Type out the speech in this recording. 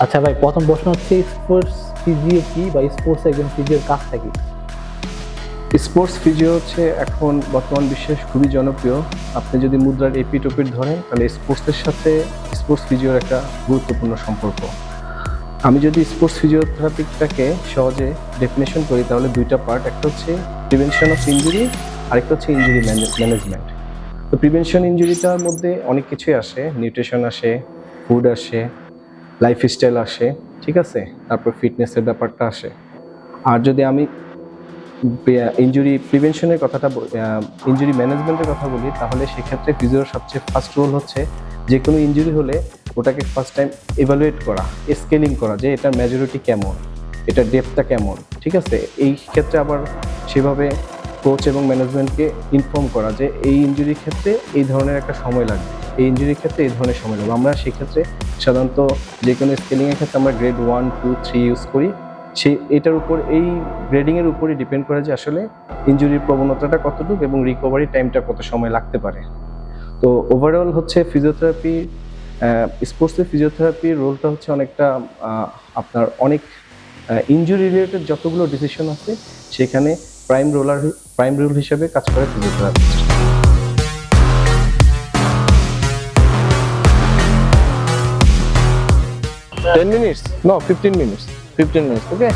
আচ্ছা ভাই, প্রথম প্রশ্ন হচ্ছে স্পোর্টস ফিজিও কি, বা স্পোর্টস একজন ফিজিওর কাজটা কি? স্পোর্টস ফিজিও হচ্ছে এখন বর্তমান বিশ্বে খুবই জনপ্রিয়। আপনি যদি মুদ্রার এপিঠ ওপিঠ ধরেন তাহলে স্পোর্টসের সাথে স্পোর্টস ফিজিওর একটা গুরুত্বপূর্ণ সম্পর্ক। আমি যদি স্পোর্টস ফিজিওথেরাপিটাকে সহজে ডেফিনেশন করি তাহলে দুইটা পার্ট, একটা হচ্ছে প্রিভেনশন অফ ইনজুরি, আরেকটা হচ্ছে ইনজুরি ম্যানেজমেন্ট। তো প্রিভেনশন ইনজুরিটার মধ্যে অনেক কিছুই আসে, নিউট্রিশন আসে, ফুড আসে, লাইফস্টাইল আসে, ঠিক আছে, তারপর ফিটনেসের ব্যাপারটা আসে। আর যদি আমি ইনজুরি প্রিভেনশনের কথাটা ইনজুরি ম্যানেজমেন্টের কথা বলি তাহলে সেক্ষেত্রে ফিজিওর সবচেয়ে ফার্স্ট রোল হচ্ছে যে কোনো ইনজুরি হলে ওটাকে ফার্স্ট টাইম এভালুয়েট করা, স্কেলিং করা, যে এটার মেজরিটি কেমন, এটার ডেপথটা কেমন, ঠিক আছে। এই ক্ষেত্রে আবার সেভাবে কোচ এবং ম্যানেজমেন্টকে ইনফর্ম করা যে এই ইনজুরির ক্ষেত্রে এই ধরনের একটা সময় লাগবে, এই ইনজুরির ক্ষেত্রে এই ধরনের সময় লাগবে। আমরা সেক্ষেত্রে সাধারণত যে কোনো স্কেলিংয়ের ক্ষেত্রে আমরা গ্রেড 1, 2, 3 ইউজ করি। সেই এটার উপর, এই গ্রেডিংয়ের উপরই ডিপেন্ড করে যে আসলে ইনজুরির প্রবণতাটা কতটুকু এবং রিকভারি টাইমটা কত সময় লাগতে পারে। তো ওভারঅল হচ্ছে ফিজিওথেরাপি, স্পোর্টসের ফিজিওথেরাপির রোলটা হচ্ছে অনেকটা আপনার অনেক ইনজুরি রিলেটেড যতগুলো ডিসিশন আছে সেখানে প্রাইম রোল হিসেবে কাজ করে physiotherapist. 10 minutes? No, 15 minutes. 15 minutes, okay?